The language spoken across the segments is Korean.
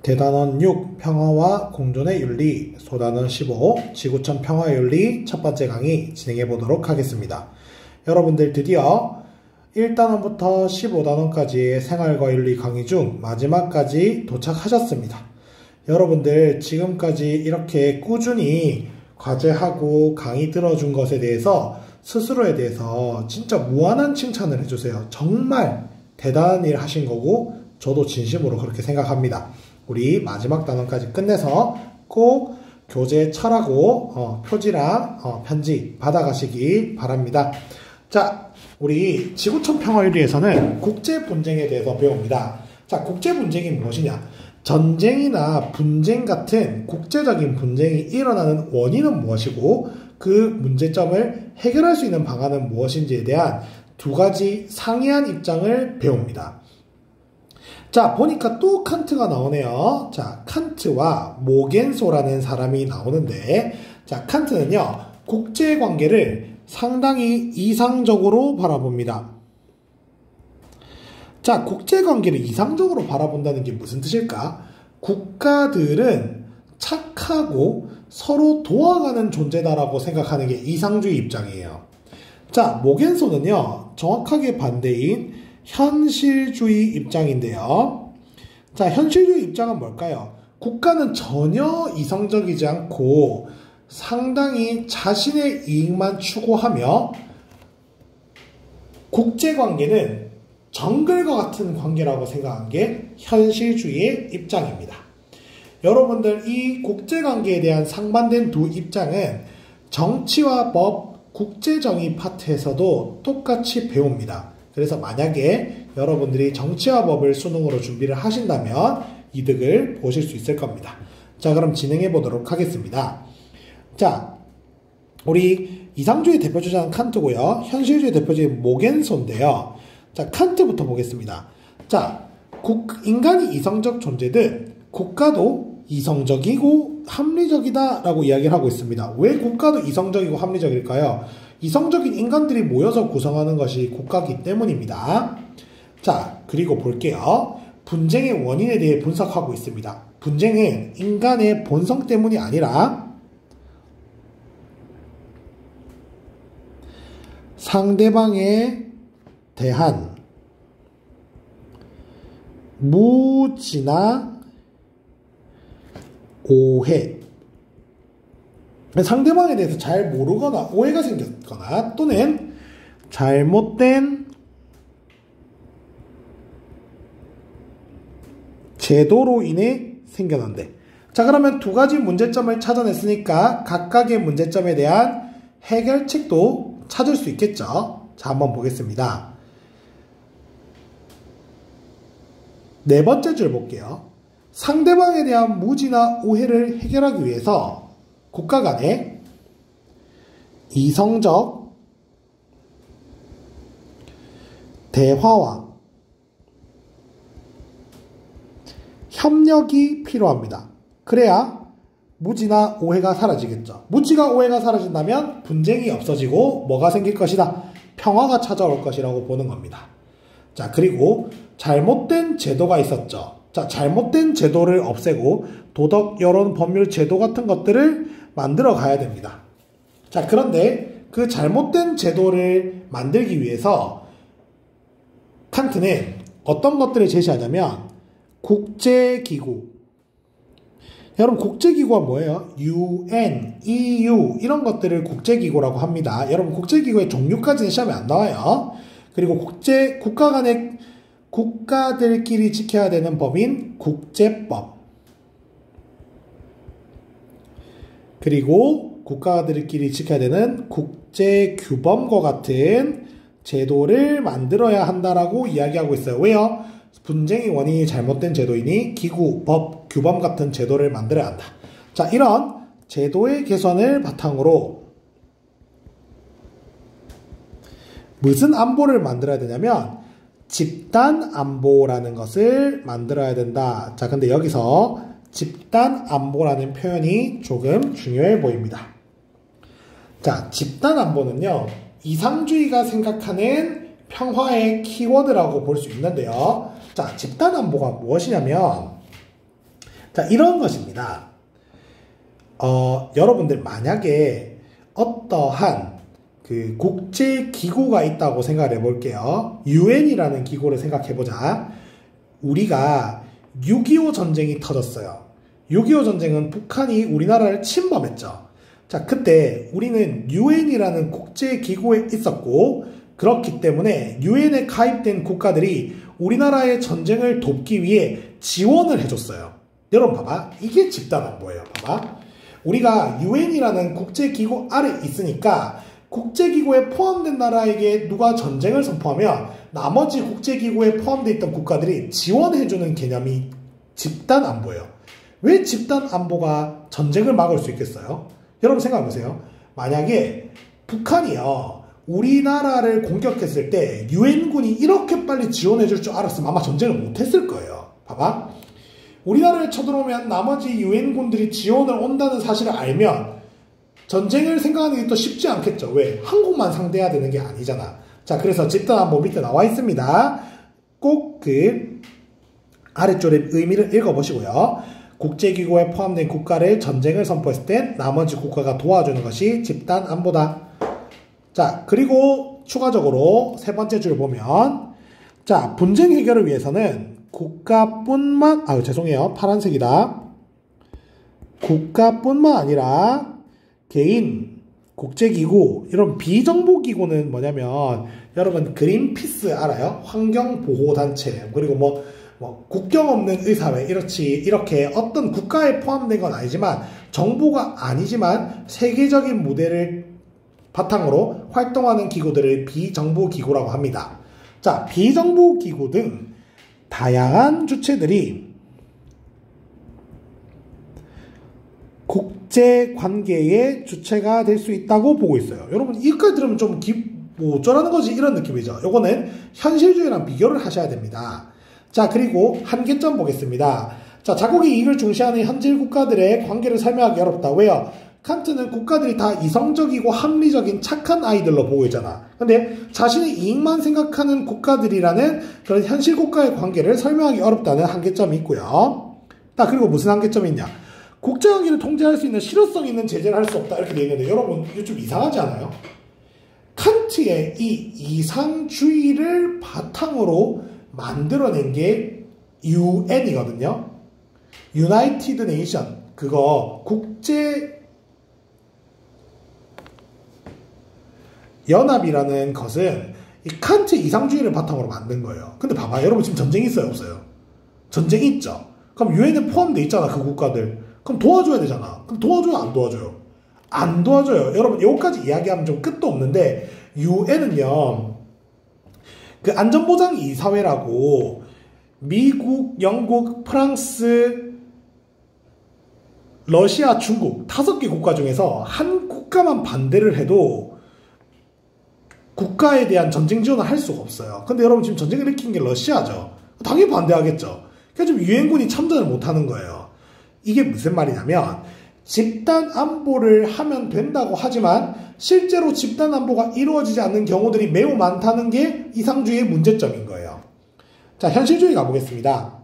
대단원 6 평화와 공존의 윤리 소단원 15 지구촌 평화윤리 첫 번째 강의 진행해 보도록 하겠습니다. 여러분들 드디어 1단원부터 15단원까지의 생활과 윤리 강의 중 마지막까지 도착하셨습니다. 여러분들 지금까지 이렇게 꾸준히 과제하고 강의 들어준 것에 대해서 스스로에 대해서 진짜 무한한 칭찬을 해주세요. 정말 대단한 일 하신 거고 저도 진심으로 그렇게 생각합니다. 우리 마지막 단원까지 끝내서 꼭 교재 철하고 표지랑 편지 받아가시기 바랍니다. 자, 우리 지구촌 평화윤리에서는 국제 분쟁에 대해서 배웁니다. 자, 국제 분쟁이 무엇이냐? 전쟁이나 분쟁 같은 국제적인 분쟁이 일어나는 원인은 무엇이고 그 문제점을 해결할 수 있는 방안은 무엇인지에 대한 두 가지 상이한 입장을 배웁니다. 자, 보니까 또 칸트가 나오네요. 자, 칸트와 모겐소라는 사람이 나오는데, 자, 칸트는요, 국제관계를 상당히 이상적으로 바라봅니다. 자, 국제관계를 이상적으로 바라본다는 게 무슨 뜻일까? 국가들은 착하고 서로 도와가는 존재다라고 생각하는 게 이상주의 입장이에요. 자, 모겐소는요, 정확하게 반대인 현실주의 입장인데요. 자, 현실주의 입장은 뭘까요? 국가는 전혀 이성적이지 않고 상당히 자신의 이익만 추구하며 국제관계는 정글과 같은 관계라고 생각한 게 현실주의의 입장입니다. 여러분들 이 국제관계에 대한 상반된 두 입장은 정치와 법, 국제정의 파트에서도 똑같이 배웁니다. 그래서 만약에 여러분들이 정치와 법을 수능으로 준비를 하신다면 이득을 보실 수 있을 겁니다. 자, 그럼 진행해 보도록 하겠습니다. 자, 우리 이상주의 대표주자는 칸트고요. 현실주의 대표주자는 모겐소인데요. 자, 칸트부터 보겠습니다. 자, 인간이 이성적 존재든 국가도 이성적이고 합리적이다 라고 이야기를 하고 있습니다. 왜 국가도 이성적이고 합리적일까요? 이성적인 인간들이 모여서 구성하는 것이 국가이기 때문입니다. 자, 그리고 볼게요. 분쟁의 원인에 대해 분석하고 있습니다. 분쟁은 인간의 본성 때문이 아니라 상대방에 대한 무지나 오해, 상대방에 대해서 잘 모르거나 오해가 생겼거나 또는 잘못된 제도로 인해 생겨난대. 자, 그러면 두 가지 문제점을 찾아냈으니까 각각의 문제점에 대한 해결책도 찾을 수 있겠죠. 자, 한번 보겠습니다. 네 번째 줄 볼게요. 상대방에 대한 무지나 오해를 해결하기 위해서 국가 간의 이성적 대화와 협력이 필요합니다. 그래야 무지나 오해가 사라지겠죠. 무지가 오해가 사라진다면 분쟁이 없어지고 뭐가 생길 것이다? 평화가 찾아올 것이라고 보는 겁니다. 자, 그리고 잘못된 제도가 있었죠. 자, 잘못된 제도를 없애고 도덕, 여론, 법률, 제도 같은 것들을 만들어 가야 됩니다. 자, 그런데 그 잘못된 제도를 만들기 위해서 칸트는 어떤 것들을 제시하냐면 국제기구. 여러분, 국제기구가 뭐예요? UN, EU 이런 것들을 국제기구라고 합니다. 여러분, 국제기구의 종류까지는 시험에 안 나와요. 그리고 국가 간의 국가들끼리 지켜야 되는 법인 국제법, 그리고 국가들끼리 지켜야 되는 국제규범과 같은 제도를 만들어야 한다라고 이야기하고 있어요. 왜요? 분쟁의 원인이 잘못된 제도이니 기구, 법, 규범 같은 제도를 만들어야 한다. 자, 이런 제도의 개선을 바탕으로 무슨 안보를 만들어야 되냐면 집단 안보라는 것을 만들어야 된다. 자, 근데 여기서 집단 안보라는 표현이 조금 중요해 보입니다. 자, 집단 안보는요, 이상주의가 생각하는 평화의 키워드라고 볼 수 있는데요. 자, 집단 안보가 무엇이냐면 자, 이런 것입니다. 여러분들 만약에 어떠한 그 국제기구가 있다고 생각을 해볼게요. UN이라는 기구를 생각해보자. 우리가 6.25 전쟁이 터졌어요. 6.25 전쟁은 북한이 우리나라를 침범했죠. 자, 그때 우리는 UN이라는 국제기구에 있었고, 그렇기 때문에 UN에 가입된 국가들이 우리나라의 전쟁을 돕기 위해 지원을 해줬어요. 여러분 봐봐. 이게 집단안보예요. 봐봐. 우리가 UN이라는 국제기구 아래 있으니까 국제기구에 포함된 나라에게 누가 전쟁을 선포하면 나머지 국제기구에 포함되어 있던 국가들이 지원해주는 개념이 집단안보예요. 왜 집단안보가 전쟁을 막을 수 있겠어요? 여러분 생각해보세요. 만약에 북한이요, 우리나라를 공격했을 때 유엔군이 이렇게 빨리 지원해줄 줄 알았으면 아마 전쟁을 못했을 거예요. 봐봐. 우리나라를 쳐들어오면 나머지 유엔군들이 지원을 온다는 사실을 알면 전쟁을 생각하는 게 또 쉽지 않겠죠. 왜? 한국만 상대해야 되는 게 아니잖아. 자, 그래서 집단안보 밑에 나와 있습니다. 꼭 그 아래쪽에 의미를 읽어보시고요. 국제기구에 포함된 국가를 전쟁을 선포했을 때 나머지 국가가 도와주는 것이 집단안보다. 자, 그리고 추가적으로 세 번째 줄 보면, 자, 분쟁 해결을 위해서는 국가뿐만, 죄송해요. 파란색이다. 국가뿐만 아니라 개인, 국제기구, 이런 비정보기구는 뭐냐면, 여러분 그린피스 알아요? 환경보호단체, 그리고 국경 없는 의사회, 이렇게 어떤 국가에 포함된 건 아니지만, 정보가 아니지만 세계적인 무대를 바탕으로 활동하는 기구들을 비정보기구라고 합니다. 자, 비정보기구 등 다양한 주체들이 국제관계의 주체가 될 수 있다고 보고 있어요. 여러분 이것까지 들으면 좀 어쩌라는 거지 이런 느낌이죠. 요거는 현실주의랑 비교를 하셔야 됩니다. 자, 그리고 한계점 보겠습니다. 자, 자국의 이익을 중시하는 현질 국가들의 관계를 설명하기 어렵다. 왜요? 칸트는 국가들이 다 이성적이고 합리적인 착한 아이들로 보고 있잖아. 근데 자신의 이익만 생각하는 국가들이라는 그런 현실 국가의 관계를 설명하기 어렵다는 한계점이 있고요. 자, 그리고 무슨 한계점이 있냐? 국제관계를 통제할 수 있는 실효성 있는 제재를 할 수 없다. 이렇게 되어 있는데 여러분 이거 좀 이상하지 않아요? 칸트의 이 이상주의를 바탕으로 만들어낸 게 UN이거든요. United Nation. 그거 국제 연합이라는 것은 이 칸트 이상주의를 바탕으로 만든 거예요. 근데 봐봐, 여러분 지금 전쟁이 있어요, 없어요? 전쟁이 있죠. 그럼 유엔에 포함되어 있잖아, 그 국가들. 그럼 도와줘야 되잖아. 그럼 도와줘요, 안 도와줘요? 안 도와줘요. 여러분 여기까지 이야기하면 좀 끝도 없는데, 유엔은요 그 안전보장이사회라고 미국, 영국, 프랑스, 러시아, 중국 5개 국가 중에서 한 국가만 반대를 해도 국가에 대한 전쟁 지원을 할 수가 없어요. 근데 여러분 지금 전쟁을 일으킨 게 러시아죠. 당연히 반대하겠죠. 그래서 지금 유엔군이 참전을 못하는 거예요. 이게 무슨 말이냐면 집단 안보를 하면 된다고 하지만 실제로 집단 안보가 이루어지지 않는 경우들이 매우 많다는 게 이상주의의 문제점인 거예요. 자, 현실주의 가보겠습니다.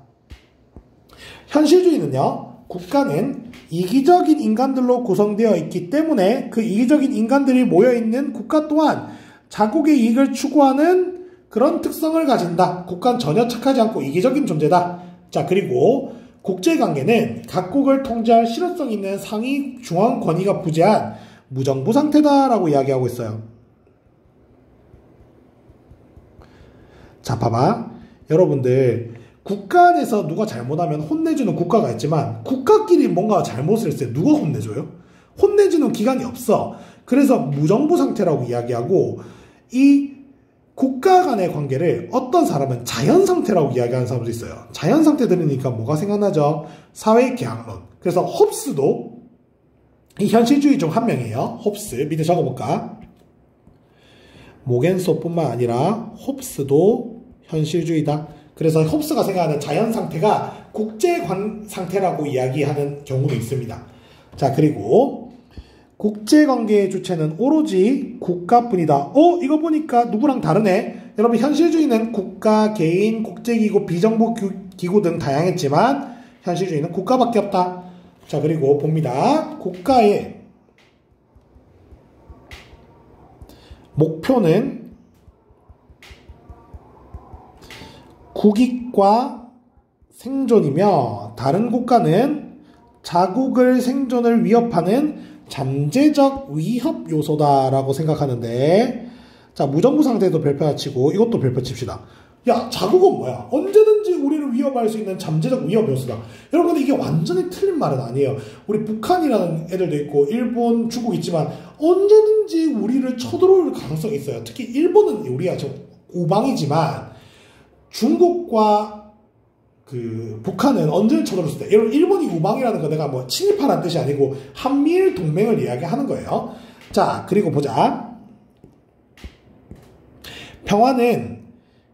현실주의는요, 국가는 이기적인 인간들로 구성되어 있기 때문에 그 이기적인 인간들이 모여있는 국가 또한 자국의 이익을 추구하는 그런 특성을 가진다. 국가는 전혀 착하지 않고 이기적인 존재다. 자, 그리고 국제관계는 각국을 통제할 실효성 있는 상위 중앙 권위가 부재한 무정부 상태다라고 이야기하고 있어요. 자, 봐봐. 여러분들 국가 안에서 누가 잘못하면 혼내주는 국가가 있지만 국가끼리 뭔가 잘못을 했을 때 누가 혼내줘요? 혼내주는 기관이 없어. 그래서 무정부 상태라고 이야기하고 이 국가 간의 관계를 어떤 사람은 자연 상태라고 이야기하는 사람도 있어요. 자연 상태 들으니까 뭐가 생각나죠? 사회계약론. 그래서 홉스도 이 현실주의 중 한 명이에요. 홉스. 밑에 적어볼까? 모겐소뿐만 아니라 홉스도 현실주의다. 그래서 홉스가 생각하는 자연 상태가 국제관 상태라고 이야기하는 경우도 있습니다. 자, 그리고 국제관계의 주체는 오로지 국가뿐이다. 이거 보니까 누구랑 다르네? 여러분 현실주의는 국가, 개인, 국제기구, 비정부기구 등 다양했지만 현실주의는 국가밖에 없다. 자, 그리고 봅니다. 국가의 목표는 국익과 생존이며 다른 국가는 자국을 생존을 위협하는 잠재적 위협 요소다라고 생각하는데, 자, 무정부 상태도 별표나 치고 이것도 별표 칩시다. 야, 자국은 뭐야? 언제든지 우리를 위협할 수 있는 잠재적 위협 요소다. 여러분, 근데 이게 완전히 틀린 말은 아니에요. 우리 북한이라는 애들도 있고 일본, 중국 있지만 언제든지 우리를 쳐들어올 가능성이 있어요. 특히 일본은 우리가 좀 우방이지만 중국과 북한은 언제 쳐들었을 때, 일본이 우방이라는 거 내가 뭐 침입하라는 뜻이 아니고 한미일 동맹을 이야기하는 거예요. 자, 그리고 보자. 평화는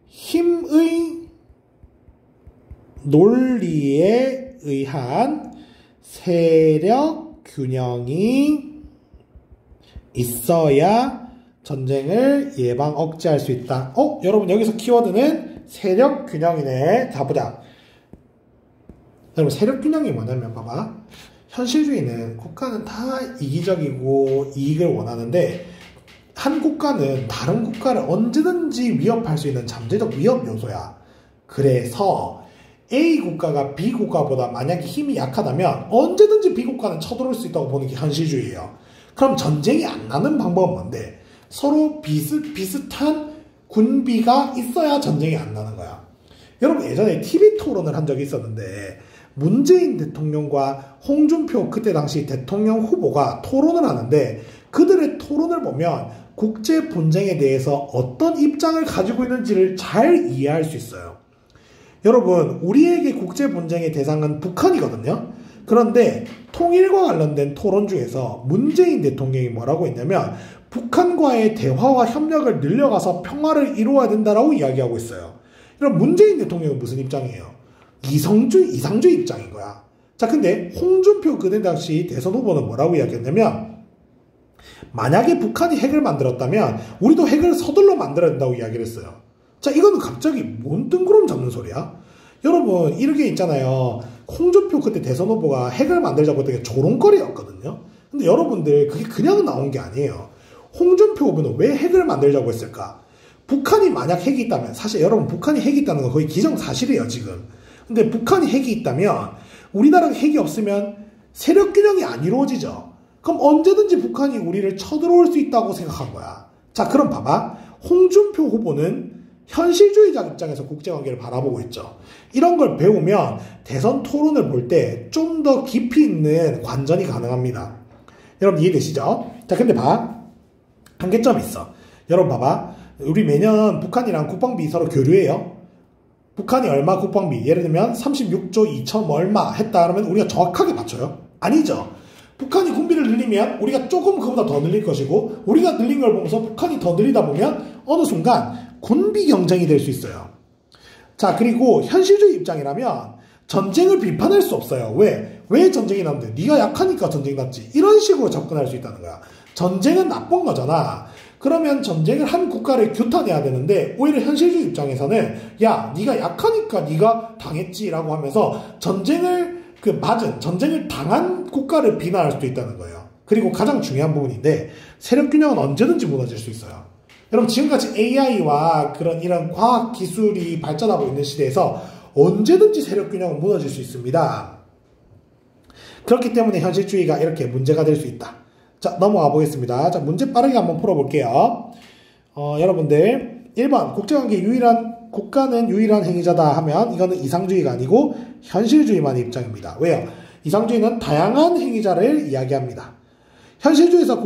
힘의 논리에 의한 세력 균형이 있어야 전쟁을 예방 억제할 수 있다. 여러분 여기서 키워드는 세력 균형이네. 자, 보자. 여러분, 세력 균형이 뭐냐면 봐봐. 현실주의는 국가는 다 이기적이고 이익을 원하는데 한 국가는 다른 국가를 언제든지 위협할 수 있는 잠재적 위협 요소야. 그래서 A 국가가 B 국가보다 만약에 힘이 약하다면 언제든지 B 국가는 쳐들어올 수 있다고 보는 게 현실주의예요. 그럼 전쟁이 안 나는 방법은 뭔데? 서로 비슷한 군비가 있어야 전쟁이 안 나는 거야. 여러분, 예전에 TV 토론을 한 적이 있었는데 문재인 대통령과 홍준표 그때 당시 대통령 후보가 토론을 하는데 그들의 토론을 보면 국제 분쟁에 대해서 어떤 입장을 가지고 있는지를 잘 이해할 수 있어요. 여러분, 우리에게 국제 분쟁의 대상은 북한이거든요. 그런데 통일과 관련된 토론 중에서 문재인 대통령이 뭐라고 했냐면 북한과의 대화와 협력을 늘려가서 평화를 이루어야 된다라고 이야기하고 있어요. 그럼 문재인 대통령은 무슨 입장이에요? 이상주의 입장인 거야. 자, 근데 홍준표 그때 당시 대선 후보는 뭐라고 이야기했냐면 만약에 북한이 핵을 만들었다면 우리도 핵을 서둘러 만들어야 된다고 이야기를 했어요. 자, 이거는 갑자기 뭔 뜬구름 잡는 소리야? 여러분, 이렇게 있잖아요. 홍준표 그때 대선 후보가 핵을 만들자고 했던 게 조롱거리였거든요. 근데 여러분들 그게 그냥 나온 게 아니에요. 홍준표 후보는 왜 핵을 만들자고 했을까? 북한이 만약 핵이 있다면, 사실 여러분 북한이 핵이 있다는 건 거의 기정사실이에요 지금. 근데 북한이 핵이 있다면 우리나라가 핵이 없으면 세력 균형이 안 이루어지죠. 그럼 언제든지 북한이 우리를 쳐들어올 수 있다고 생각한 거야. 자, 그럼 봐봐. 홍준표 후보는 현실주의자 입장에서 국제관계를 바라보고 있죠. 이런 걸 배우면 대선 토론을 볼 때 좀 더 깊이 있는 관전이 가능합니다. 여러분 이해되시죠? 자, 근데 한계점이 있어. 여러분 봐봐. 우리 매년 북한이랑 국방비 서로 교류해요. 북한이 얼마 국방비, 예를 들면 36조 2천 얼마 했다 그러면 우리가 정확하게 맞춰요? 아니죠. 북한이 군비를 늘리면 우리가 조금 그보다 더 늘릴 것이고 우리가 늘린 걸 보면서 북한이 더 늘리다 보면 어느 순간 군비 경쟁이 될 수 있어요. 자, 그리고 현실주의 입장이라면 전쟁을 비판할 수 없어요. 왜 전쟁이 났는데? 네가 약하니까 전쟁 났지. 이런 식으로 접근할 수 있다는 거야. 전쟁은 나쁜 거잖아. 그러면 전쟁을 한 국가를 규탄해야 되는데 오히려 현실주의 입장에서는 야, 네가 약하니까 네가 당했지라고 하면서 전쟁을 당한 국가를 비난할 수도 있다는 거예요. 그리고 가장 중요한 부분인데 세력균형은 언제든지 무너질 수 있어요. 여러분, 지금까지 AI와 이런 과학 기술이 발전하고 있는 시대에서 언제든지 세력균형은 무너질 수 있습니다. 그렇기 때문에 현실주의가 이렇게 문제가 될 수 있다. 자, 넘어가 보겠습니다. 자, 문제 빠르게 한번 풀어볼게요. 여러분들 1번 국가는 유일한 행위자다 하면 이거는 이상주의가 아니고 현실주의만의 입장입니다. 왜요? 이상주의는 다양한 행위자를 이야기합니다. 현실주의는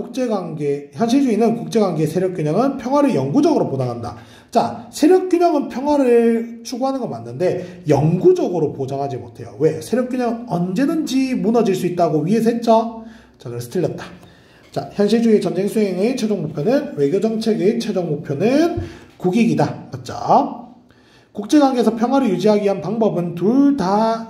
국제관계 세력균형은 평화를 영구적으로 보장한다. 자, 세력균형은 평화를 추구하는 건 맞는데 영구적으로 보장하지 못해요. 왜? 세력균형은 언제든지 무너질 수 있다고 위에서 했죠? 자, 그래서 틀렸다. 자, 현실주의 전쟁 수행의 최종 목표는, 외교정책의 최종 목표는 국익이다. 맞죠? 국제관계에서 평화를 유지하기 위한 방법은 둘 다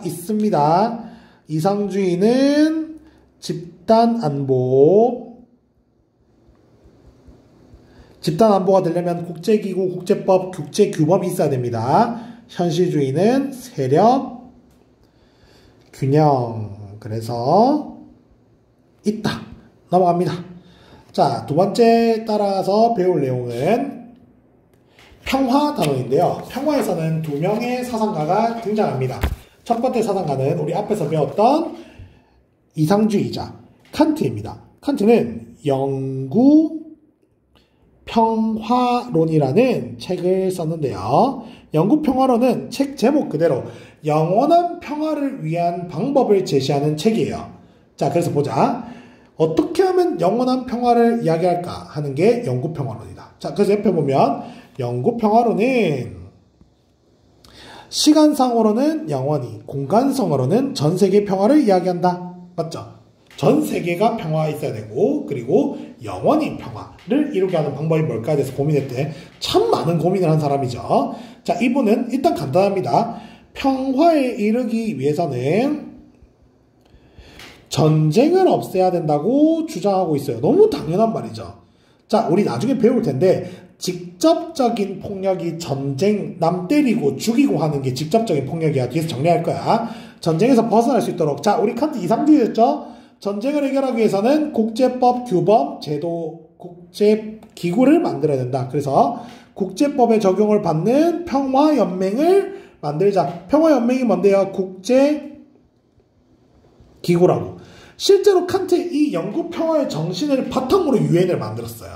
있습니다. 이상주의는 집단 안보가 되려면 국제기구, 국제법, 국제규범이 있어야 됩니다. 현실주의는 세력, 균형. 그래서 있다. 넘어갑니다. 자, 두 번째 따라서 배울 내용은 평화 단원인데요. 평화에서는 두 명의 사상가가 등장합니다. 첫 번째 사상가는 우리 앞에서 배웠던 이상주의자 칸트입니다. 칸트는 영구 평화론이라는 책을 썼는데요. 영구 평화론은 책 제목 그대로 영원한 평화를 위한 방법을 제시하는 책이에요. 자, 그래서 보자. 어떻게 하면 영원한 평화를 이야기할까 하는 게 영구 평화론이다. 자, 그래서 옆에 보면 영구 평화론은 시간상으로는 영원히, 공간성으로는 전 세계 평화를 이야기한다. 맞죠? 전 세계가 평화가 있어야 되고, 그리고 영원히 평화를 이루게 하는 방법이 뭘까에 대해서 고민했대. 참 많은 고민을 한 사람이죠. 자, 이분은 일단 간단합니다. 평화에 이르기 위해서는 전쟁을 없애야 된다고 주장하고 있어요. 너무 당연한 말이죠. 자, 우리 나중에 배울 텐데 직접적인 폭력이 전쟁, 남 때리고 죽이고 하는 게 직접적인 폭력이야. 뒤에서 정리할 거야. 전쟁에서 벗어날 수 있도록. 자, 우리 칸트 이상주의였죠? 전쟁을 해결하기 위해서는 국제법, 규범, 제도, 국제기구를 만들어야 된다. 그래서 국제법에 적용을 받는 평화연맹을 만들자. 평화연맹이 뭔데요? 국제기구라고. 실제로 칸트의 이 영구 평화의 정신을 바탕으로 유엔을 만들었어요.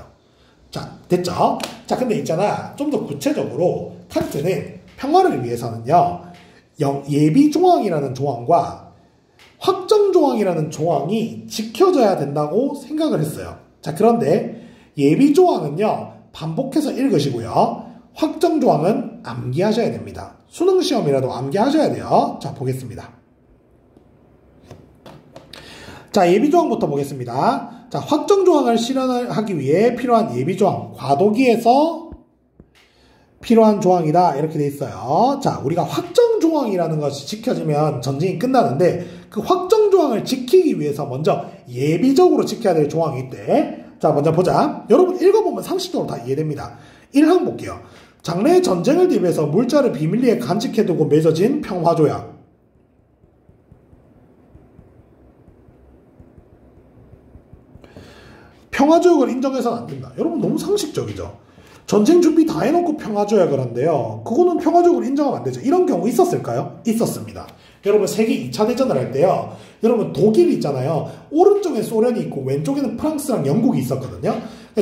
자, 됐죠? 자, 근데 있잖아. 좀 더 구체적으로 칸트는 평화를 위해서는요, 예비조항이라는 조항과 확정조항이라는 조항이 지켜져야 된다고 생각을 했어요. 자, 그런데 예비조항은요, 반복해서 읽으시고요. 확정조항은 암기하셔야 됩니다. 수능시험이라도 암기하셔야 돼요. 자, 보겠습니다. 자, 예비조항부터 보겠습니다. 자, 확정조항을 실현하기 위해 필요한 예비조항, 과도기에서 필요한 조항이다. 이렇게 돼 있어요. 자, 우리가 확정조항이라는 것이 지켜지면 전쟁이 끝나는데 그 확정조항을 지키기 위해서 먼저 예비적으로 지켜야 될 조항이 있대. 자, 먼저 보자. 여러분 읽어보면 상식적으로 다 이해됩니다. 1항 볼게요. 장래의 전쟁을 대비해서 물자를 비밀리에 간직해두고 맺어진 평화조약. 평화조약을 인정해서는 안 된다. 여러분 너무 상식적이죠. 전쟁 준비 다 해놓고 평화조약을 한대요. 그거는 평화조약을 인정하면 안 되죠. 이런 경우 있었을까요? 있었습니다. 여러분 세계 2차 대전을 할 때요. 여러분 독일이 있잖아요. 오른쪽에 소련이 있고 왼쪽에는 프랑스랑 영국이 있었거든요.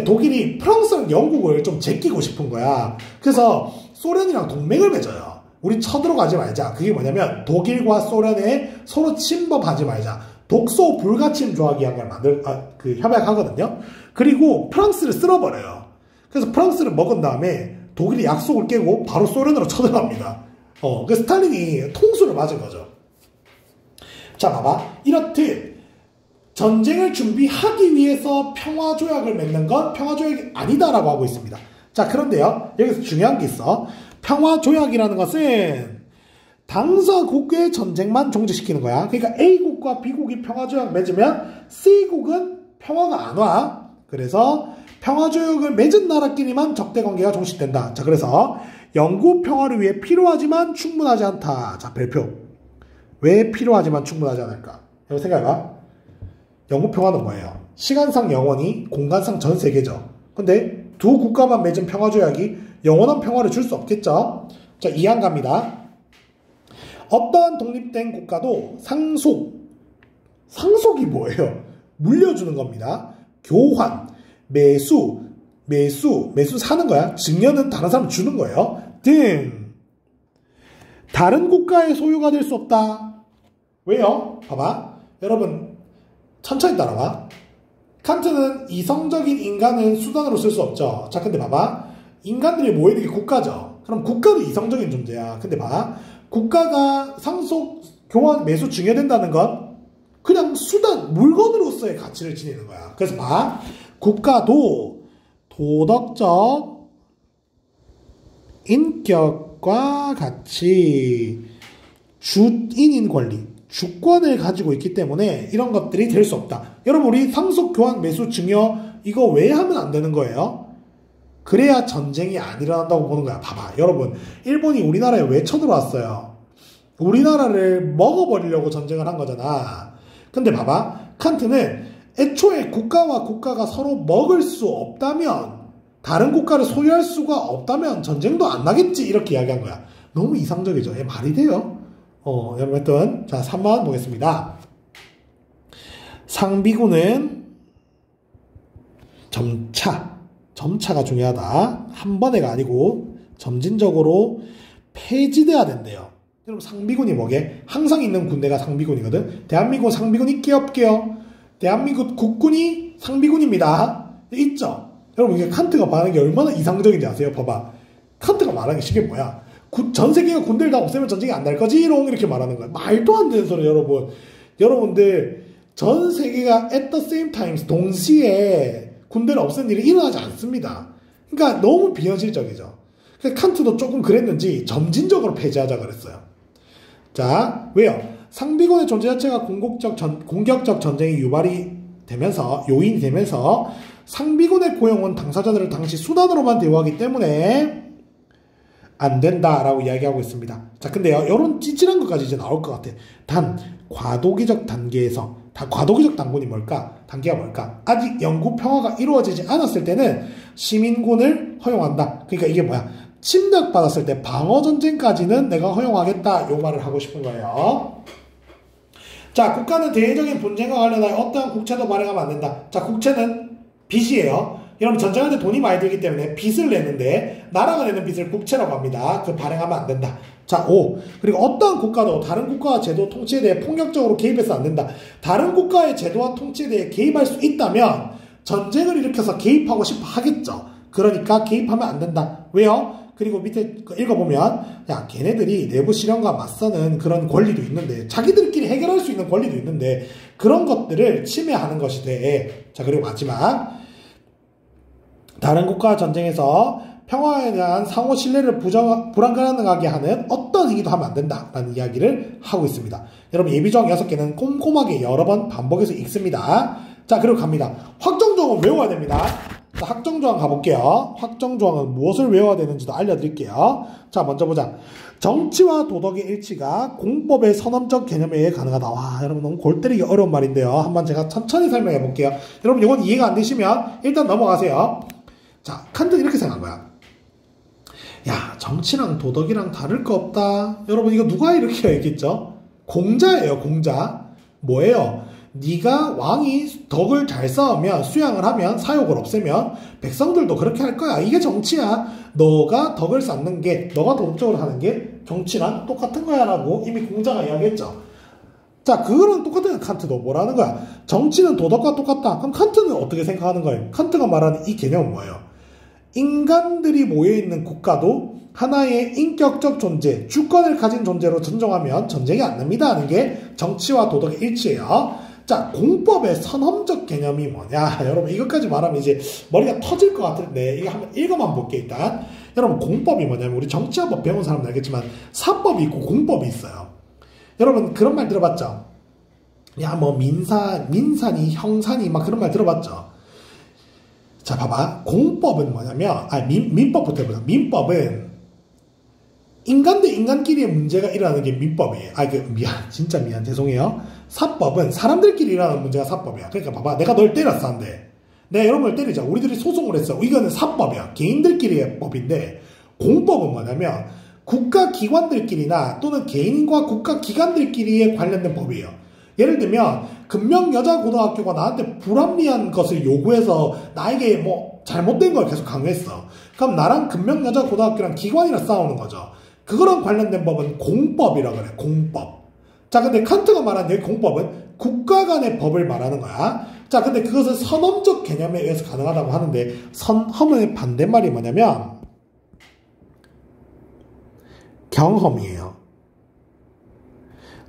독일이 프랑스랑 영국을 좀 제끼고 싶은 거야. 그래서 소련이랑 동맹을 맺어요. 우리 쳐들어가지 말자. 그게 뭐냐면 독일과 소련에 서로 침범하지 말자. 독소 불가침 조약이란 걸 협약하거든요. 그리고 프랑스를 쓸어버려요. 그래서 프랑스를 먹은 다음에 독일이 약속을 깨고 바로 소련으로 쳐들어갑니다. 그래서 스탈린이 통수를 맞은 거죠. 자, 봐봐. 이렇듯 전쟁을 준비하기 위해서 평화조약을 맺는 건 평화조약이 아니다라고 하고 있습니다. 자, 그런데요. 여기서 중요한 게 있어. 평화조약이라는 것은 당사국의 전쟁만 종식시키는 거야. 그러니까 A국과 B국이 평화조약 맺으면 C국은 평화가 안 와. 그래서 평화조약을 맺은 나라끼리만 적대관계가 종식된다. 자, 그래서 영구 평화를 위해 필요하지만 충분하지 않다. 자, 별표. 왜 필요하지만 충분하지 않을까? 여러분 생각해봐. 영구 평화는 뭐예요? 시간상 영원히, 공간상 전 세계죠. 근데 두 국가만 맺은 평화조약이 영원한 평화를 줄 수 없겠죠? 자, 2항 갑니다. 어떠한 독립된 국가도 상속이 뭐예요? 물려주는 겁니다. 교환, 매수 사는 거야. 증여는 다른 사람 주는 거예요. 등 다른 국가의 소유가 될 수 없다. 왜요? 봐봐. 여러분 천천히 따라와. 칸트는 이성적인 인간은 수단으로 쓸 수 없죠. 자, 근데 봐봐. 인간들이 모이는 게 국가죠. 그럼 국가도 이성적인 존재야. 근데 봐. 국가가 상속, 교환, 매수 증여된다는 건 그냥 수단, 물건으로서의 가치를 지니는 거야. 그래서 봐. 국가도 도덕적 인격과 같이 주인인 권리, 주권을 가지고 있기 때문에 이런 것들이 될 수 없다. 여러분 우리 상속, 교환, 매수, 증여 이거 왜 하면 안 되는 거예요? 그래야 전쟁이 안 일어난다고 보는 거야. 봐봐. 여러분, 일본이 우리나라에 왜 쳐들어왔어요? 우리나라를 먹어버리려고 전쟁을 한 거잖아. 근데 봐봐. 칸트는 애초에 국가와 국가가 서로 먹을 수 없다면, 다른 국가를 소유할 수가 없다면 전쟁도 안 나겠지. 이렇게 이야기한 거야. 너무 이상적이죠. 말이 돼요? 여러분, 하여튼, 자, 3번 보겠습니다. 상비군은 점차가 중요하다. 한 번에가 아니고 점진적으로 폐지돼야 된대요. 여러분, 상비군이 뭐게? 항상 있는 군대가 상비군이거든. 대한민국 상비군 있게요, 없게요? 대한민국 국군이 상비군입니다. 있죠? 여러분, 이게 칸트가 말하는 게 얼마나 이상적인지 아세요? 봐봐. 칸트가 말하는 게 이게 뭐야? 전 세계가 군대를 다 없애면 전쟁이 안 날 거지롱 이렇게 말하는 거야. 말도 안 되는 소리, 여러분. 여러분들, 전 세계가 at the same time, 동시에 군대를 없애는 일이 일어나지 않습니다. 그러니까 너무 비현실적이죠. 그러니까 칸트도 조금 그랬는지 점진적으로 폐지하자 그랬어요. 자, 왜요? 상비군의 존재 자체가 공격적 전쟁이 유발이 되면서, 요인이 되면서 상비군의 고용은 당사자들을 당시 수단으로만 대우하기 때문에 안 된다라고 이야기하고 있습니다. 자, 근데요, 이런 찌질한 것까지 이제 나올 것 같아. 단, 과도기적 단계에서, 과도기적 단계가 뭘까? 아직 영구 평화가 이루어지지 않았을 때는 시민군을 허용한다. 그러니까 이게 뭐야? 침략받았을 때 방어전쟁까지는 내가 허용하겠다. 요 말을 하고 싶은 거예요. 자, 국가는 대외적인 분쟁과 관련하여 어떠한 국채도 발행하면 안 된다. 자, 국채는 빚이에요. 여러분, 전쟁할 때 돈이 많이 들기 때문에 빚을 내는데 나라가 내는 빚을 국채라고 합니다. 그 발행하면 안 된다. 자, 5. 그리고 어떠한 국가도 다른 국가와 제도, 통치에 대해 폭력적으로 개입해서 안 된다. 다른 국가의 제도와 통치에 대해 개입할 수 있다면 전쟁을 일으켜서 개입하고 싶어 하겠죠. 그러니까 개입하면 안 된다. 왜요? 그리고 밑에 읽어보면, 야, 걔네들이 내부 실현과 맞서는 그런 권리도 있는데, 자기들끼리 해결할 수 있는 권리도 있는데, 그런 것들을 침해하는 것이 돼. 자, 그리고 마지막. 다른 국가와 전쟁에서 평화에 대한 상호 신뢰를 불안가능하게 하는 어떤 행위도 하면 안 된다라는 이야기를 하고 있습니다. 여러분, 예비조항 6개는 꼼꼼하게 여러 번 반복해서 읽습니다. 자, 그리고 갑니다. 확정조항은 외워야 됩니다. 자, 확정조항 가볼게요. 확정조항은 무엇을 외워야 되는지도 알려드릴게요. 자, 먼저 보자. 정치와 도덕의 일치가 공법의 선언적 개념에 의해 가능하다. 와, 여러분 너무 골 때리기 어려운 말인데요. 한번 제가 천천히 설명해 볼게요. 여러분, 이건 이해가 안 되시면 일단 넘어가세요. 자, 칸트는 이렇게 생각한 거야. 야, 정치랑 도덕이랑 다를 거 없다. 여러분, 이거 누가 이렇게 얘기했죠? 공자예요, 공자. 뭐예요? 네가 왕이 덕을 잘 쌓으면, 수양을 하면, 사욕을 없애면 백성들도 그렇게 할 거야. 이게 정치야. 너가 덕을 쌓는 게, 너가 도덕적으로 하는 게 정치랑 똑같은 거야 라고 이미 공자가 이야기했죠. 자, 그거랑 똑같은 칸트도 뭐라는 거야? 정치는 도덕과 똑같다. 그럼 칸트는 어떻게 생각하는 거예요? 칸트가 말하는 이 개념은 뭐예요? 인간들이 모여있는 국가도 하나의 인격적 존재, 주권을 가진 존재로 존중하면 전쟁이 안 납니다 하는 게 정치와 도덕의 일치예요. 자, 공법의 선험적 개념이 뭐냐? 여러분, 이것까지 말하면 이제 머리가 터질 것 같은데, 이거 한번 읽어만 볼게요, 일단. 여러분, 공법이 뭐냐면, 우리 정치화법 배운 사람은 알겠지만, 사법이 있고 공법이 있어요. 여러분, 그런 말 들어봤죠? 야, 뭐, 민산이, 형산이, 막 그런 말 들어봤죠? 자, 봐봐. 공법은 뭐냐면, 민법부터 해보자. 민법은, 인간 대 인간끼리의 문제가 일어나는 게 민법이에요. 진짜 미안, 죄송해요. 사법은 사람들끼리 일어나는 문제가 사법이야. 그러니까 봐봐, 내가 널 때렸어, 안 돼. 내가 여러분을 때리자. 우리들이 소송을 했어. 이거는 사법이야. 개인들끼리의 법인데, 공법은 뭐냐면 국가기관들끼리나 또는 개인과 국가기관들끼리에 관련된 법이에요. 예를 들면 금명여자고등학교가 나한테 불합리한 것을 요구해서 나에게 뭐 잘못된 걸 계속 강요했어. 그럼 나랑 금명여자고등학교랑 기관이랑 싸우는 거죠. 그거랑 관련된 법은 공법이라고 그래. 공법. 자, 근데 칸트가 말한 여기 공법은 국가 간의 법을 말하는 거야. 자, 근데 그것은 선험적 개념에 의해서 가능하다고 하는데, 선험의 반대말이 뭐냐면 경험이에요.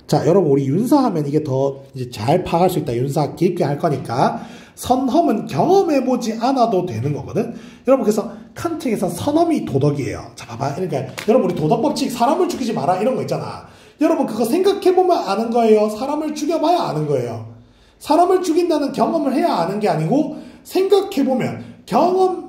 자, 여러분, 우리 윤사하면 이게 더 이제 잘 파악할 수 있다. 윤사 깊게 할 거니까. 선험은 경험해보지 않아도 되는 거거든. 여러분, 그래서 칸트에서 선험이 도덕이에요. 자, 봐봐. 그러니까 여러분, 우리 도덕법칙 사람을 죽이지 마라 이런 거 있잖아. 여러분, 그거 생각해보면 아는 거예요? 사람을 죽여봐야 아는 거예요? 사람을 죽인다는 경험을 해야 아는 게 아니고, 생각해보면 경험에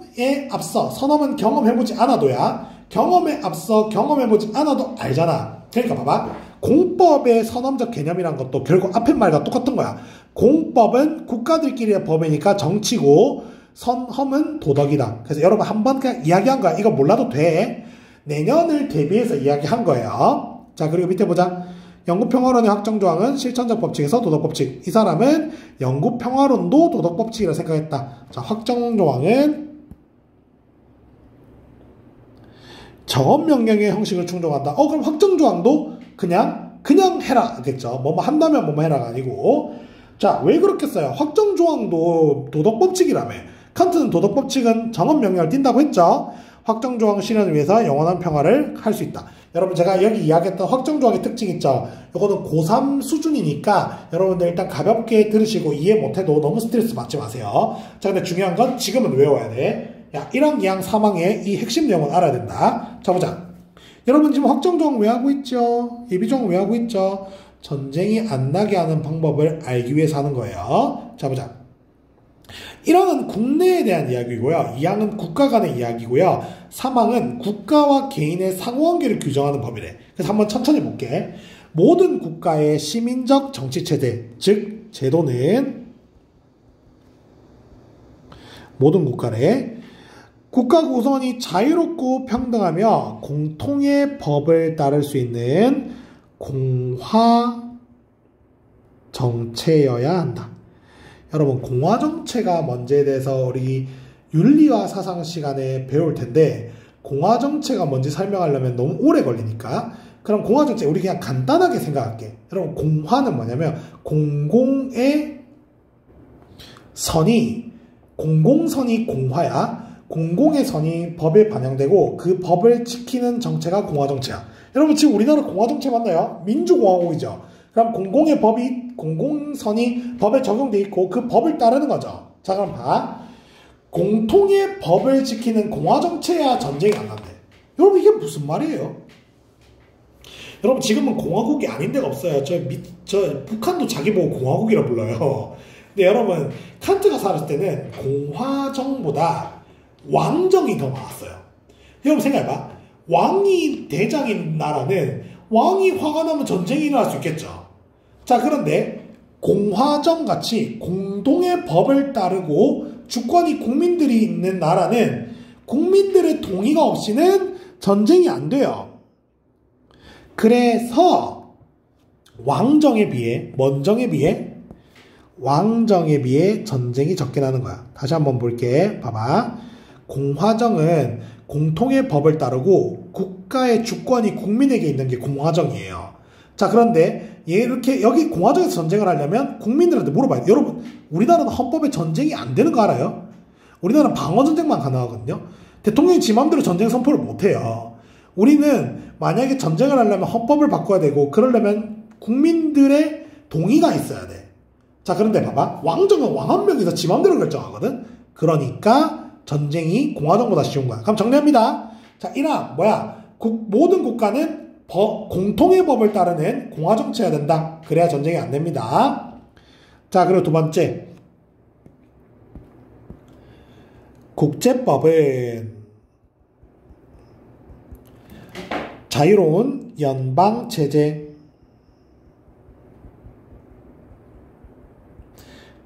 앞서 선엄은 경험해보지 않아도야 경험에 앞서 경험해보지 않아도 알잖아. 그러니까 봐봐. 공법의 선엄적 개념이란 것도 결국 앞에 말과 똑같은 거야. 공법은 국가들끼리의 법이니까 정치고 선엄은 도덕이다. 그래서 여러분 한번 그냥 이야기한 거야. 이거 몰라도 돼. 내년을 대비해서 이야기한 거예요. 자, 그리고 밑에 보자. 영구평화론의 확정조항은 실천적 법칙에서 도덕법칙. 이 사람은 영구평화론도 도덕법칙이라 생각했다. 자, 확정조항은 정언명령의 형식을 충족한다. 그럼 확정조항도 그냥 해라. 겠죠. 뭐뭐 한다면 뭐뭐 해라가 아니고. 자, 왜 그렇게 써요? 확정조항도 도덕법칙이라며. 칸트는 도덕법칙은 정언명령을 띈다고 했죠. 확정조항 실현을 위해서 영원한 평화를 할 수 있다. 여러분 제가 여기 이야기했던 확정조항의 특징 있죠. 이거는 고3 수준이니까 여러분들 일단 가볍게 들으시고 이해 못해도 너무 스트레스 받지 마세요. 자, 근데 중요한 건 지금은 외워야 돼. 야, 1항, 2항, 3항의 이 핵심 내용은 알아야 된다. 자, 보자. 여러분 지금 확정조항 왜 하고 있죠? 예비조항 왜 하고 있죠? 전쟁이 안 나게 하는 방법을 알기 위해서 하는 거예요. 자, 보자. 1항은 국내에 대한 이야기고요. 2항은 국가 간의 이야기고요. 3항은 국가와 개인의 상호관계를 규정하는 법이래. 그래서 한번 천천히 볼게. 모든 국가의 시민적 정치체제, 즉 제도는 모든 국가래. 국가 구성원이 자유롭고 평등하며 공통의 법을 따를 수 있는 공화 정체여야 한다. 여러분 공화정체가 뭔지에 대해서 우리 윤리와 사상 시간에 배울 텐데 공화정체가 뭔지 설명하려면 너무 오래 걸리니까 그럼 공화정체 우리 그냥 간단하게 생각할게. 여러분 공화는 뭐냐면 공공의 선이 공공선이 공화야. 공공의 선이 법에 반영되고 그 법을 지키는 정체가 공화정체야. 여러분 지금 우리나라 공화정체 맞나요? 민주공화국이죠. 그럼 공공선이 법에 적용돼 있고 그 법을 따르는 거죠. 자, 그럼 봐. 공통의 법을 지키는 공화정체야 전쟁이 안 난대. 여러분 이게 무슨 말이에요? 여러분 지금은 공화국이 아닌 데가 없어요. 저 북한도 자기 보고 공화국이라 불러요. 근데 여러분 칸트가 살았을 때는 공화정보다 왕정이 더 많았어요. 여러분 생각해봐. 왕이 대장인 나라는 왕이 화가 나면 전쟁이 일어날 수 있겠죠. 자, 그런데 공화정같이 공동의 법을 따르고 주권이 국민들이 있는 나라는 국민들의 동의가 없이는 전쟁이 안 돼요. 그래서 왕정에 비해 전쟁이 적게 나는 거야. 다시 한번 볼게. 봐봐. 공화정은 공통의 법을 따르고 국가의 주권이 국민에게 있는 게 공화정이에요. 자, 그런데 이렇게 여기 공화정에서 전쟁을 하려면 국민들한테 물어봐요. 여러분, 우리나라는 헌법에 전쟁이 안 되는 거 알아요? 우리나라는 방어전쟁만 가능하거든요. 대통령이 지 마음대로 전쟁 선포를 못해요. 우리는 만약에 전쟁을 하려면 헌법을 바꿔야 되고 그러려면 국민들의 동의가 있어야 돼. 자, 그런데 봐봐. 왕정은 왕 한 명이서 지 마음대로 결정하거든. 그러니까 전쟁이 공화정보다 쉬운 거야. 그럼 정리합니다. 자, 1항 뭐야? 모든 국가는 공통의 법을 따르는 공화정체여야 된다. 그래야 전쟁이 안 됩니다. 자, 그리고 두 번째. 국제법은 자유로운 연방체제,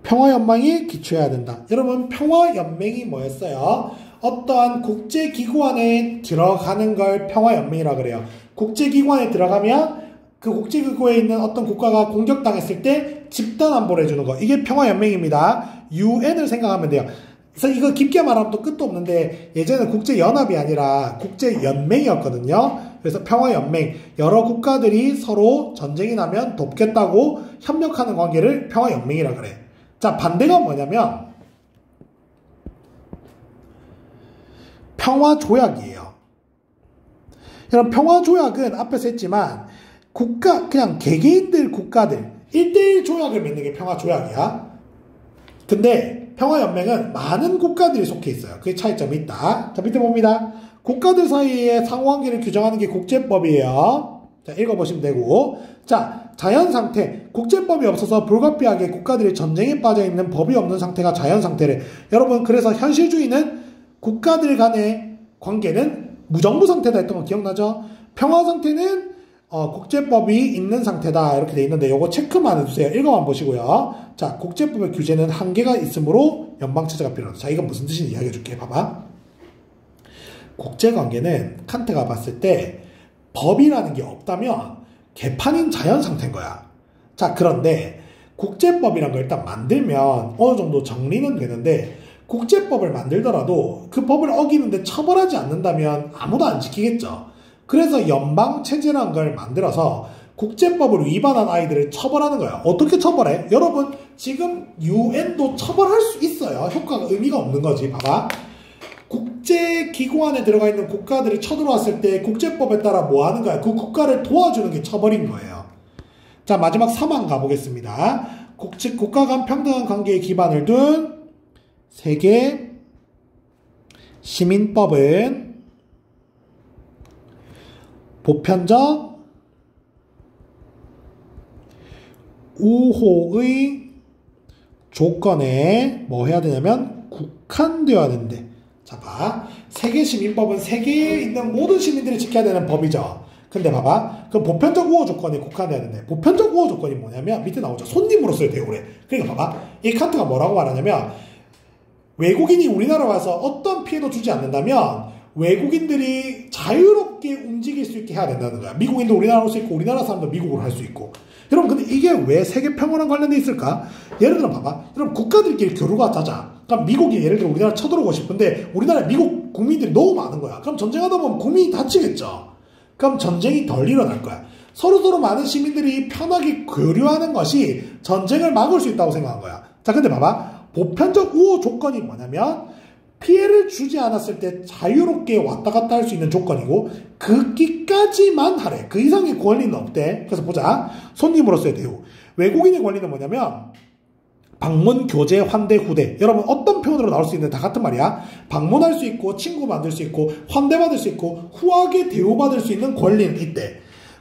평화연맹이 기초해야 된다. 여러분 평화연맹이 뭐였어요? 어떠한 국제기구 안에 들어가는 걸 평화연맹이라고 그래요. 국제기구 안에 들어가면 그 국제기구에 있는 어떤 국가가 공격당했을 때 집단안보를 해주는 거. 이게 평화연맹입니다. UN을 생각하면 돼요. 그래서 이거 깊게 말하면 또 끝도 없는데 예전에는 국제연합이 아니라 국제연맹이었거든요. 그래서 평화연맹, 여러 국가들이 서로 전쟁이 나면 돕겠다고 협력하는 관계를 평화연맹이라 그래. 자, 반대가 뭐냐면 평화조약이에요. 여러분 평화조약은 앞에서 했지만 그냥 개개인들 국가들 1대1 조약을 맺는 게 평화조약이야. 근데 평화연맹은 많은 국가들이 속해 있어요. 그게 차이점이 있다. 자, 밑에 봅니다. 국가들 사이의 상호관계를 규정하는 게 국제법이에요. 자, 읽어보시면 되고. 자, 자연상태. 국제법이 없어서 불가피하게 국가들이 전쟁에 빠져있는 법이 없는 상태가 자연상태래. 여러분, 그래서 현실주의는 국가들 간의 관계는 무정부 상태다 했던 거 기억나죠? 평화 상태는 국제법이 있는 상태다 이렇게 돼 있는데 요거 체크만 해주세요. 읽어만 보시고요. 자, 국제법의 규제는 한계가 있으므로 연방체제가 필요하다. 자, 이건 무슨 뜻인지 이야기해 줄게. 봐봐. 국제관계는 칸트가 봤을 때 법이라는 게 없다면 개판인 자연 상태인 거야. 자, 그런데 국제법이란 걸 일단 만들면 어느 정도 정리는 되는데 국제법을 만들더라도 그 법을 어기는데 처벌하지 않는다면 아무도 안 지키겠죠. 그래서 연방체제라는 걸 만들어서 국제법을 위반한 아이들을 처벌하는 거예요. 어떻게 처벌해? 여러분 지금 UN도 처벌할 수 있어요. 효과가 의미가 없는 거지. 봐봐. 국제기구 안에 들어가 있는 국가들이 쳐들어왔을 때 국제법에 따라 뭐 하는 거야? 그 국가를 도와주는 게 처벌인 거예요. 자, 마지막 3항 가보겠습니다. 국가 간 평등한 관계에 기반을 둔 세계 시민법은 보편적 우호의 조건에 뭐 해야 되냐면 국한되어야 되는데, 자 봐, 세계시민법은 세계에 있는 모든 시민들이 지켜야 되는 법이죠. 근데 봐봐, 그럼 보편적 우호 조건에 국한되어야 되는데 보편적 우호 조건이 뭐냐면 밑에 나오죠. 손님으로서의 대우래. 그러니까 봐봐, 이 칸트가 뭐라고 말하냐면 외국인이 우리나라 와서 어떤 피해도 주지 않는다면 외국인들이 자유롭게 움직일 수 있게 해야 된다는 거야. 미국인도 우리나라 올 수 있고 우리나라 사람도 미국으로 할 수 있고. 여러분 근데 이게 왜 세계 평화랑 관련돼 있을까? 예를 들어 봐봐, 여러분 국가들끼리 교류가 짜자. 그럼 미국이 예를 들어 우리나라 쳐들어오고 싶은데 우리나라에 미국 국민들이 너무 많은 거야. 그럼 전쟁하다 보면 국민이 다치겠죠. 그럼 전쟁이 덜 일어날 거야. 서로 많은 시민들이 편하게 교류하는 것이 전쟁을 막을 수 있다고 생각한 거야. 자, 근데 봐봐, 보편적 우호 조건이 뭐냐면 피해를 주지 않았을 때 자유롭게 왔다 갔다 할 수 있는 조건이고 그 끼까지만 하래. 그 이상의 권리는 없대. 그래서 보자. 손님으로서의 대우. 외국인의 권리는 뭐냐면 방문, 교제, 환대, 후대. 여러분 어떤 표현으로 나올 수 있는데 다 같은 말이야. 방문할 수 있고 친구 만들 수 있고 환대받을 수 있고 후하게 대우받을 수 있는 권리는 있대.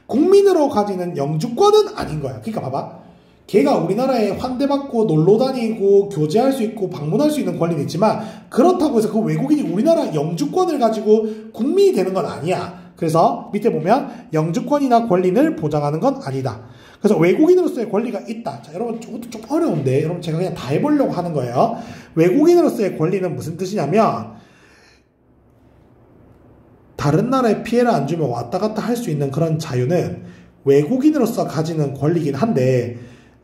국민으로 가지는 영주권은 아닌 거야. 그러니까 봐봐. 걔가 우리나라에 환대받고 놀러 다니고 교제할 수 있고 방문할 수 있는 권리는 있지만 그렇다고 해서 그 외국인이 우리나라 영주권을 가지고 국민이 되는 건 아니야. 그래서 밑에 보면 영주권이나 권리를 보장하는 건 아니다. 그래서 외국인으로서의 권리가 있다. 자, 여러분 저것도 좀 어려운데 여러분 제가 그냥 다 해보려고 하는 거예요. 외국인으로서의 권리는 무슨 뜻이냐면 다른 나라에 피해를 안 주면 왔다 갔다 할 수 있는 그런 자유는 외국인으로서 가지는 권리긴 한데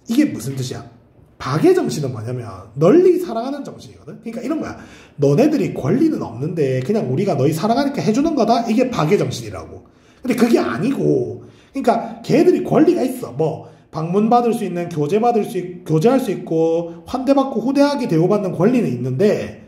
이게 무슨 뜻이야? 박의 정신은 뭐냐면 널리 사랑하는 정신이거든. 그러니까 이런 거야. 너네들이 권리는 없는데 그냥 우리가 너희 사랑하니까 해주는 거다. 이게 박의 정신이라고. 근데 그게 아니고, 그러니까 걔들이 권리가 있어. 뭐 방문받을 수 있는, 교제할 수 있고 환대받고 후대하게 대우받는 권리는 있는데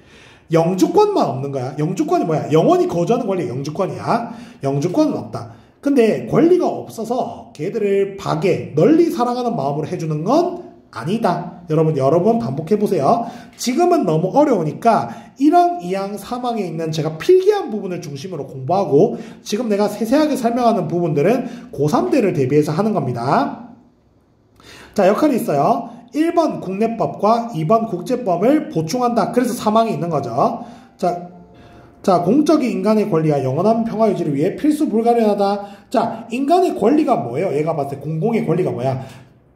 영주권만 없는 거야. 영주권이 뭐야? 영원히 거주하는 권리가 영주권이야. 영주권은 없다. 근데 권리가 없어서 걔들을 박에 널리 사랑하는 마음으로 해주는 건 아니다. 여러분 여러 번 반복해보세요. 지금은 너무 어려우니까 1항, 2항, 3항에 있는 제가 필기한 부분을 중심으로 공부하고 지금 내가 세세하게 설명하는 부분들은 고3 때를 대비해서 하는 겁니다. 자, 역할이 있어요. 1번 국내법과 2번 국제법을 보충한다. 그래서 3항이 있는 거죠. 자, 공적인 인간의 권리와 영원한 평화 유지를 위해 필수 불가결하다. 자, 인간의 권리가 뭐예요? 얘가 봤을 때 공공의 권리가 뭐야?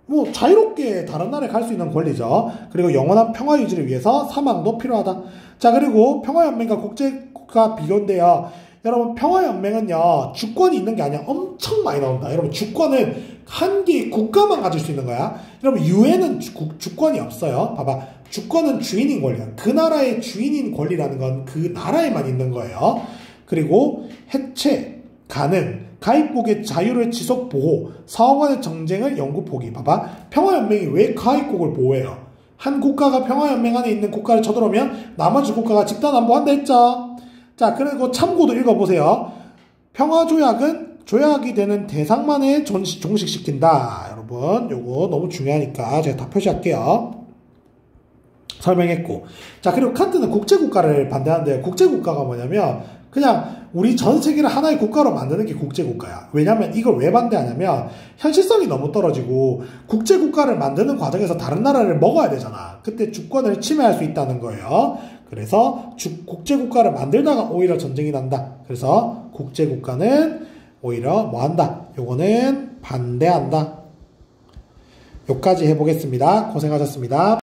뭐 자유롭게 다른 나라에 갈 수 있는 권리죠. 그리고 영원한 평화 유지를 위해서 사망도 필요하다. 자, 그리고 평화연맹과 국제가 비교인데요. 여러분 평화연맹은요 주권이 있는 게 아니야. 엄청 많이 나온다. 여러분 주권은 한 개의 국가만 가질 수 있는 거야. 여러분 유엔은 주권이 없어요. 봐봐, 주권은 주인인 권리야. 그 나라의 주인인 권리라는 건 그 나라에만 있는 거예요. 그리고 해체, 가능, 가입국의 자유를 지속 보호, 사원 간의 정쟁을 영구 포기. 봐봐, 평화연맹이 왜 가입국을 보호해요? 한 국가가 평화연맹 안에 있는 국가를 쳐들어오면 나머지 국가가 집단안보한다 했죠. 자, 그리고 참고도 읽어보세요. 평화조약은 조약이 되는 대상만에 종식시킨다. 여러분 요거 너무 중요하니까 제가 다 표시할게요. 설명했고. 자, 그리고 칸트는 국제국가를 반대하는데요. 국제국가가 뭐냐면 그냥 우리 전 세계를 하나의 국가로 만드는 게 국제국가야. 왜냐면 이걸 왜 반대하냐면 현실성이 너무 떨어지고 국제국가를 만드는 과정에서 다른 나라를 먹어야 되잖아. 그때 주권을 침해할 수 있다는 거예요. 그래서 국제국가를 만들다가 오히려 전쟁이 난다. 그래서 국제국가는 오히려 뭐 한다? 요거는 반대한다. 여기까지 해보겠습니다. 고생하셨습니다.